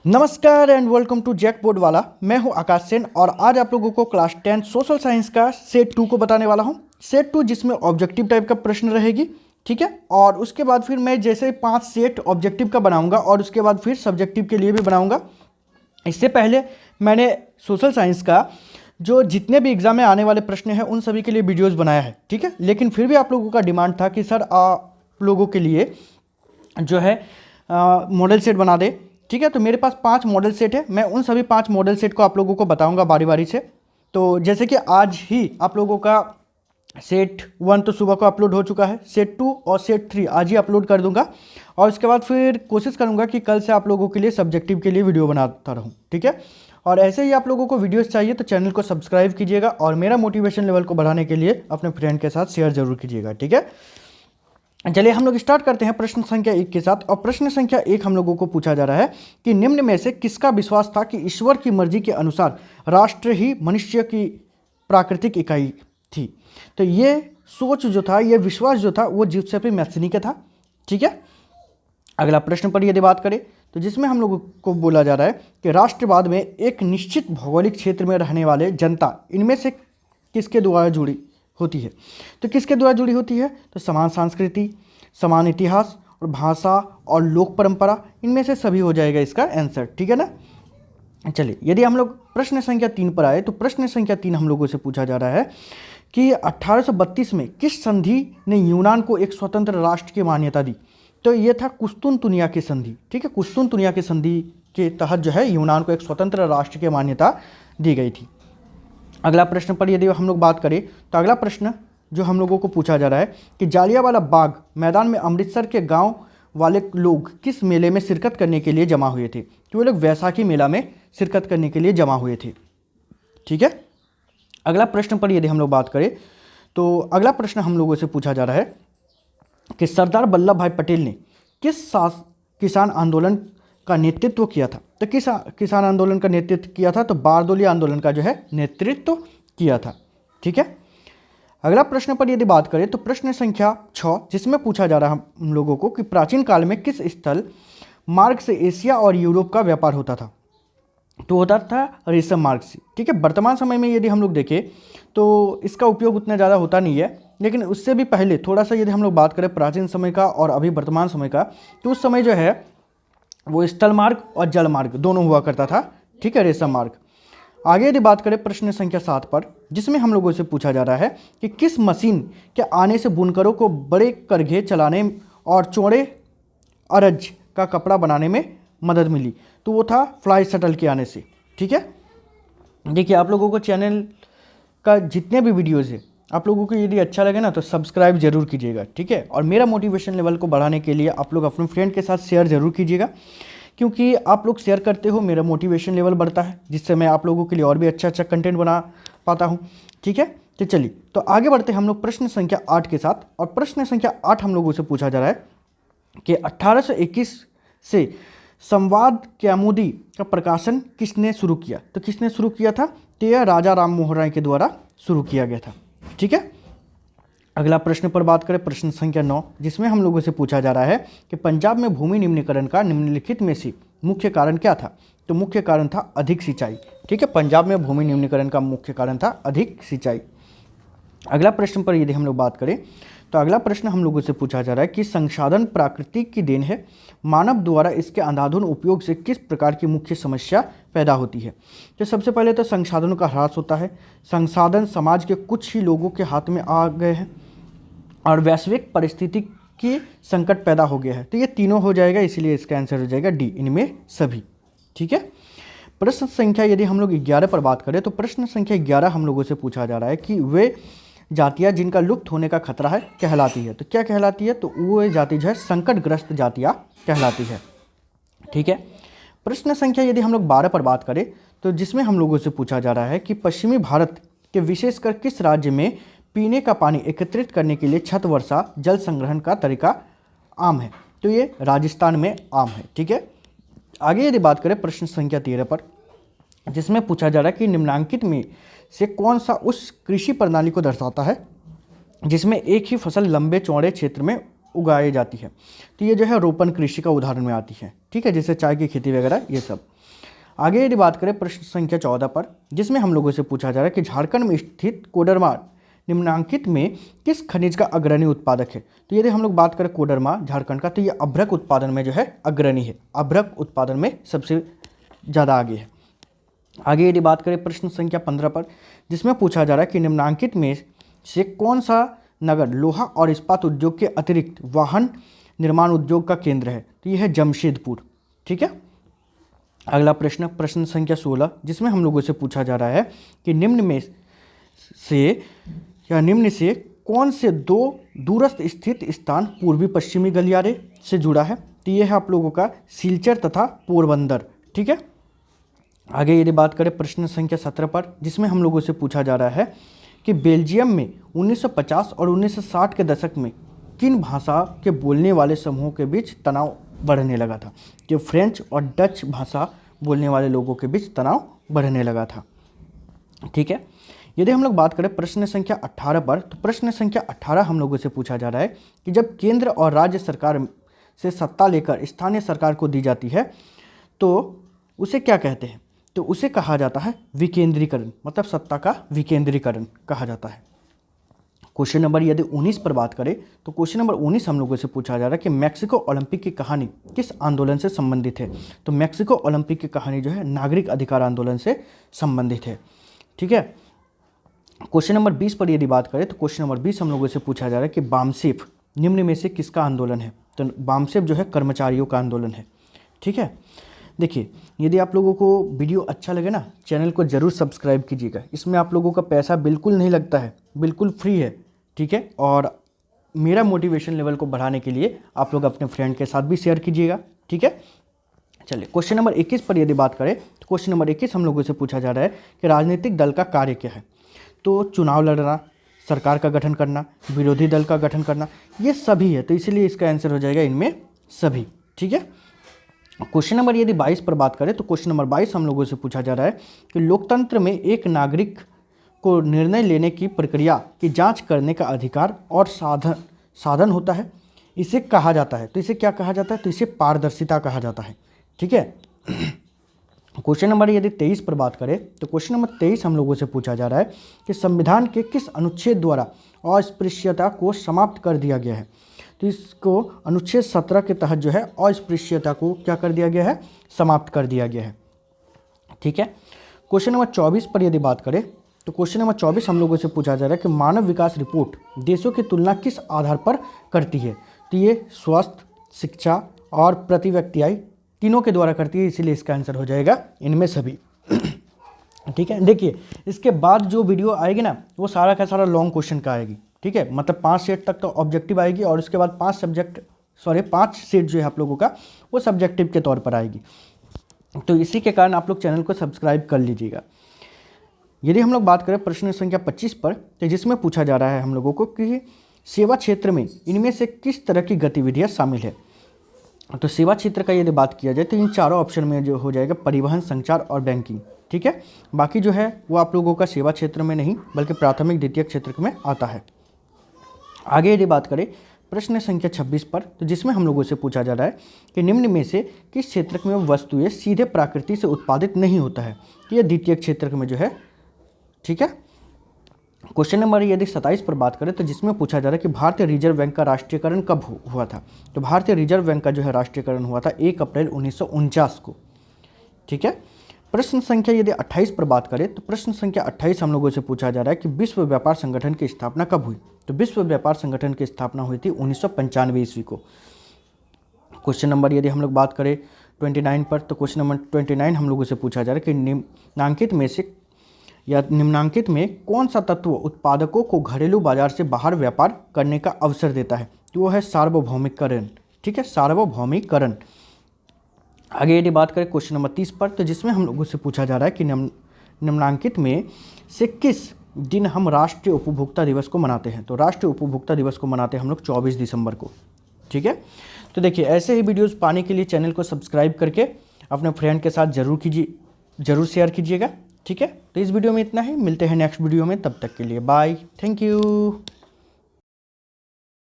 नमस्कार and welcome to जैकबोर्ड वाला। मैं हूं आकाश सेन और आज आप लोगों को क्लास 10 सोशल साइंस का सेट 2 को बताने वाला हूं। सेट 2 जिसमें ऑब्जेक्टिव टाइप का प्रश्न रहेगी, ठीक है। और उसके बाद फिर मैं जैसे 5 सेट ऑब्जेक्टिव का बनाऊंगा और उसके बाद फिर सब्जेक्टिव के लिए भी बनाऊंगा। इससे पहले मैंने सोशल साइंस का जो जितने भी एग्जाम में आने वाले प्रश्न हैं उन सभी के लिए वीडियोज़ बनाया है, ठीक है। लेकिन फिर भी आप लोगों का डिमांड था कि सर आप लोगों के लिए जो है मॉडल सेट बना दे, ठीक है। तो मेरे पास 5 मॉडल सेट है। मैं उन सभी 5 मॉडल सेट को आप लोगों को बताऊंगा बारी बारी से। तो जैसे कि आज ही आप लोगों का सेट 1 तो सुबह को अपलोड हो चुका है, सेट 2 और सेट 3 आज ही अपलोड कर दूंगा। और उसके बाद फिर कोशिश करूंगा कि कल से आप लोगों के लिए सब्जेक्टिव के लिए वीडियो बनाता रहूं, ठीक है। और ऐसे ही आप लोगों को वीडियोस चाहिए तो चैनल को सब्सक्राइब कीजिएगा और मेरा मोटिवेशन लेवल को बढ़ाने के लिए अपने फ्रेंड के साथ शेयर जरूर कीजिएगा, ठीक है। चलिए हम लोग स्टार्ट करते हैं प्रश्न संख्या 1 के साथ। और प्रश्न संख्या 1 हम लोगों को पूछा जा रहा है कि निम्न में से किसका विश्वास था कि ईश्वर की मर्जी के अनुसार राष्ट्र ही मनुष्य की प्राकृतिक इकाई थी। तो ये सोच जो था, ये विश्वास जो था वो जिउसेppe मैथ्यूनी का था, ठीक है। अगला प्रश्न पर यदि बात करें तो जिसमें हम लोगों को बोला जा रहा है कि राष्ट्रवाद में एक निश्चित भौगोलिक क्षेत्र में रहने वाले जनता इनमें से किसके द्वारा जुड़ी होती है। तो किसके द्वारा जुड़ी होती है? तो समान संस्कृति, समान इतिहास और भाषा और लोक परंपरा, इनमें से सभी हो जाएगा इसका आंसर, ठीक है ना। चलिए यदि हम लोग प्रश्न संख्या 3 पर आए तो प्रश्न संख्या 3 हम लोगों से पूछा जा रहा है कि 1832 में किस संधि ने यूनान को एक स्वतंत्र राष्ट्र की मान्यता दी। तो ये था कुस्तुनतुनिया की संधि, ठीक है। कुस्तुनतुनिया की संधि के तहत जो है यूनान को एक स्वतंत्र राष्ट्र की मान्यता दी गई थी। अगला प्रश्न पर यदि हम लोग बात करें तो अगला प्रश्न जो हम लोगों को पूछा जा रहा है कि जालियांवाला बाग मैदान में अमृतसर के गांव वाले लोग किस मेले में शिरकत करने के लिए जमा हुए थे। तो वो लोग वैसाखी मेला में शिरकत करने के लिए जमा हुए थे, ठीक है। अगला प्रश्न पर यदि हम लोग बात करें तो अगला प्रश्न हम लोगों से पूछा जा रहा है कि सरदार वल्लभ भाई पटेल ने किस किसान आंदोलन का नेतृत्व किया था। तो किस किसान आंदोलन का नेतृत्व किया था? तो बारदोली आंदोलन का जो है नेतृत्व किया था, ठीक है। अगला प्रश्न पर यदि बात करें तो प्रश्न संख्या 6 जिसमें पूछा जा रहा है हम लोगों को कि प्राचीन काल में किस स्थल मार्ग से एशिया और यूरोप का व्यापार होता था। तो होता था रेशम मार्ग से, ठीक है। वर्तमान समय में यदि हम लोग देखें तो इसका उपयोग उतना ज़्यादा होता नहीं है, लेकिन उससे भी पहले थोड़ा सा यदि हम लोग बात करें प्राचीन समय का और अभी वर्तमान समय का, तो उस समय जो है वो स्थल मार्ग और जल मार्ग दोनों हुआ करता था, ठीक है, रेशम मार्ग। आगे यदि बात करें प्रश्न संख्या 7 पर जिसमें हम लोगों से पूछा जा रहा है कि किस मशीन के आने से बुनकरों को बड़े करघे चलाने और चौड़े अरज का कपड़ा बनाने में मदद मिली। तो वो था फ्लाई शटल के आने से, ठीक है। देखिए आप लोगों को चैनल का जितने भी वीडियोज़ है आप लोगों को यदि अच्छा लगे ना तो सब्सक्राइब जरूर कीजिएगा, ठीक है। और मेरा मोटिवेशन लेवल को बढ़ाने के लिए आप लोग अपने फ्रेंड के साथ शेयर जरूर कीजिएगा, क्योंकि आप लोग शेयर करते हो मेरा मोटिवेशन लेवल बढ़ता है, जिससे मैं आप लोगों के लिए और भी अच्छा अच्छा कंटेंट बना पाता हूँ, ठीक है। तो चलिए तो आगे बढ़ते हैं हम लोग प्रश्न संख्या 8 के साथ। और प्रश्न संख्या 8 हम लोगों से पूछा जा रहा है कि 1821 से संवाद कौमुदी का प्रकाशन किसने शुरू किया। तो किसने शुरू किया था? तो यह राजा राम मोहन राय के द्वारा शुरू किया गया था, ठीक है। अगला प्रश्न पर बात करें प्रश्न संख्या 9 जिसमें हम लोगों से पूछा जा रहा है कि पंजाब में भूमि निम्नीकरण का निम्नलिखित में से मुख्य कारण क्या था। तो मुख्य कारण था अधिक सिंचाई, ठीक है। पंजाब में भूमि निम्नीकरण का मुख्य कारण था अधिक सिंचाई। अगला प्रश्न पर यदि हम लोग बात करें तो अगला प्रश्न हम लोगों से पूछा जा रहा है कि संसाधन प्राकृतिक की देन है, मानव द्वारा इसके अंधाधुंध उपयोग से किस प्रकार की मुख्य समस्या पैदा होती है। तो सबसे पहले तो संसाधनों का ह्रास होता है, संसाधन समाज के कुछ ही लोगों के हाथ में आ गए हैं और वैश्विक परिस्थिति की संकट पैदा हो गया है। तो ये तीनों हो जाएगा, इसीलिए इसका आंसर हो जाएगा डी, इनमें सभी, ठीक है। प्रश्न संख्या यदि हम लोग 11 पर बात करें तो प्रश्न संख्या 11 हम लोगों से पूछा जा रहा है कि वे जातियाँ जिनका लुप्त होने का खतरा है कहलाती है। तो क्या कहलाती है? तो वो जाति जो है संकटग्रस्त जातियाँ कहलाती है, ठीक है। प्रश्न संख्या यदि हम लोग 12 पर बात करें तो जिसमें हम लोगों से पूछा जा रहा है कि पश्चिमी भारत के विशेषकर किस राज्य में पीने का पानी एकत्रित करने के लिए छत वर्षा जल संग्रहण का तरीका आम है। तो ये राजस्थान में आम है, ठीक है। आगे यदि बात करें प्रश्न संख्या 13 पर जिसमें पूछा जा रहा है कि निम्नांकित में से कौन सा उस कृषि प्रणाली को दर्शाता है जिसमें एक ही फसल लंबे चौड़े क्षेत्र में उगाई जाती है। तो ये जो है रोपण कृषि का उदाहरण में आती है, ठीक है, जैसे चाय की खेती वगैरह ये सब। आगे यदि बात करें प्रश्न संख्या 14 पर, जिसमें हम लोगों से पूछा जा रहा है कि झारखंड में स्थित कोडरमा निम्नांकित में किस खनिज का अग्रणी उत्पादक है। तो यदि हम लोग बात करें कोडरमा झारखंड का, तो ये अभ्रक उत्पादन में जो है अग्रणी है, अभ्रक उत्पादन में सबसे ज़्यादा आगे है। आगे यदि बात करें प्रश्न संख्या 15 पर, जिसमें पूछा जा रहा है कि निम्नांकित में से कौन सा नगर लोहा और इस्पात उद्योग के अतिरिक्त वाहन निर्माण उद्योग का केंद्र है। तो यह है जमशेदपुर। ठीक है। अगला प्रश्न, प्रश्न संख्या 16, जिसमें हम लोगों से पूछा जा रहा है कि निम्न से कौन से दो दूरस्थ स्थित स्थान पूर्वी पश्चिमी गलियारे से जुड़ा है। तो यह है आप लोगों का सिलचर तथा पोरबंदर। ठीक है। आगे यदि बात करें प्रश्न संख्या 17 पर, जिसमें हम लोगों से पूछा जा रहा है कि बेल्जियम में 1950 और 1960 के दशक में किन भाषा के बोलने वाले समूहों के बीच तनाव बढ़ने लगा था। कि फ्रेंच और डच भाषा बोलने वाले लोगों के बीच तनाव बढ़ने लगा था। ठीक है। यदि हम लोग बात करें प्रश्न संख्या 18 पर, तो प्रश्न संख्या 18 हम लोगों से पूछा जा रहा है कि जब केंद्र और राज्य सरकार से सत्ता लेकर स्थानीय सरकार को दी जाती है तो उसे क्या कहते हैं। तो उसे कहा जाता है विकेंद्रीकरण, मतलब सत्ता का विकेंद्रीकरण कहा जाता है। क्वेश्चन नंबर यदि 19 पर बात करें, तो क्वेश्चन नंबर 19 हम लोगों से पूछा जा रहा है कि मैक्सिको ओलंपिक की कहानी किस आंदोलन से संबंधित है। तो मैक्सिको ओलंपिक की कहानी जो है नागरिक अधिकार आंदोलन से संबंधित है। ठीक है। क्वेश्चन नंबर 20 पर यदि बात करें, तो क्वेश्चन नंबर 20 हम लोगों से पूछा जा रहा है कि बामसेफ निम्न में से किसका आंदोलन है। तो बामसेफ जो है कर्मचारियों का आंदोलन है। ठीक है। देखिए, यदि आप लोगों को वीडियो अच्छा लगे ना, चैनल को ज़रूर सब्सक्राइब कीजिएगा। इसमें आप लोगों का पैसा बिल्कुल नहीं लगता है, बिल्कुल फ्री है। ठीक है। और मेरा मोटिवेशन लेवल को बढ़ाने के लिए आप लोग अपने फ्रेंड के साथ भी शेयर कीजिएगा। ठीक है। चलिए, क्वेश्चन नंबर 21 पर यदि बात करें, तो क्वेश्चन नंबर 21 हम लोगों से पूछा जा रहा है कि राजनीतिक दल का कार्य क्या है। तो चुनाव लड़ना, सरकार का गठन करना, विरोधी दल का गठन करना, ये सभी है। तो इसीलिए इसका आंसर हो जाएगा इनमें सभी। ठीक है। क्वेश्चन नंबर यदि 22 पर बात करें, तो क्वेश्चन नंबर 22 हम लोगों से पूछा जा रहा है कि लोकतंत्र में एक नागरिक को निर्णय लेने की प्रक्रिया की जांच करने का अधिकार और साधन होता है, इसे कहा जाता है। तो इसे क्या कहा जाता है। तो इसे पारदर्शिता कहा जाता है। ठीक है। क्वेश्चन नंबर यदि 23 पर बात करें, तो क्वेश्चन नंबर 23 हम लोगों से पूछा जा रहा है कि संविधान के किस अनुच्छेद द्वारा अस्पृश्यता को समाप्त कर दिया गया है। तो इसको अनुच्छेद 17 के तहत जो है अस्पृश्यता को क्या कर दिया गया है, समाप्त कर दिया गया है। ठीक है। क्वेश्चन नंबर 24 पर यदि बात करें, तो क्वेश्चन नंबर 24 हम लोगों से पूछा जा रहा है कि मानव विकास रिपोर्ट देशों की तुलना किस आधार पर करती है। तो ये स्वास्थ्य, शिक्षा और प्रति व्यक्ति आय तीनों के द्वारा करती है, इसीलिए इसका आंसर हो जाएगा इनमें सभी। ठीक है। देखिए, इसके बाद जो वीडियो आएगी ना, वो सारा का सारा लॉन्ग क्वेश्चन का आएगी। ठीक है। मतलब 5 सेट तक तो ऑब्जेक्टिव आएगी और उसके बाद 5 सेट जो है आप लोगों का वो सब्जेक्टिव के तौर पर आएगी। तो इसी के कारण आप लोग चैनल को सब्सक्राइब कर लीजिएगा। यदि हम लोग बात करें प्रश्न संख्या 25 पर, तो जिसमें पूछा जा रहा है हम लोगों को कि सेवा क्षेत्र में इनमें से किस तरह की गतिविधियाँ शामिल है। तो सेवा क्षेत्र का यदि बात किया जाए, तो इन चारों ऑप्शन में जो हो जाएगा परिवहन, संचार और बैंकिंग। ठीक है। बाकी जो है वो आप लोगों का सेवा क्षेत्र में नहीं बल्कि प्राथमिक द्वितीयक क्षेत्र में आता है। आगे यदि बात करें प्रश्न संख्या 26 पर, तो जिसमें हम लोगों से पूछा जा रहा है कि निम्न में से किस क्षेत्र में वस्तुएं सीधे प्रकृति से उत्पादित नहीं होता है। तो यह द्वितीयक क्षेत्र में जो है। ठीक है। क्वेश्चन नंबर यदि 27 पर बात करें, तो जिसमें पूछा जा रहा है कि भारतीय रिजर्व बैंक का राष्ट्रीयकरण कब हुआ था। तो भारतीय रिजर्व बैंक का जो है राष्ट्रीयकरण हुआ था 1 अप्रैल 1949 को। ठीक है। प्रश्न संख्या यदि 28 पर बात करें, तो प्रश्न संख्या 28 हम लोगों से पूछा जा रहा है कि विश्व व्यापार संगठन की स्थापना कब हुई। तो विश्व व्यापार संगठन की स्थापना हुई थी 1995 ईस्वी को। क्वेश्चन नंबर यदि हम लोग बात करें 29 पर, तो क्वेश्चन नंबर 29 हम लोगों से पूछा जा रहा है कि निम्नांकित में कौन सा तत्व उत्पादकों को घरेलू बाजार से बाहर व्यापार करने का अवसर देता है। तो वो है सार्वभौमिकरण। ठीक है। सार्वभौमिकरण। आगे यदि बात करें क्वेश्चन नंबर 30 पर, तो जिसमें हम लोगों से पूछा जा रहा है कि निम्नांकित में से किस दिन हम राष्ट्रीय उपभोक्ता दिवस को मनाते हैं। तो राष्ट्रीय उपभोक्ता दिवस को मनाते हैं हम लोग 24 दिसंबर को। ठीक है। तो देखिए, ऐसे ही वीडियोस पाने के लिए चैनल को सब्सक्राइब करके अपने फ्रेंड के साथ जरूर शेयर कीजिएगा। ठीक है। तो इस वीडियो में इतना ही, मिलते हैं नेक्स्ट वीडियो में, तब तक के लिए बाय, थैंक यू।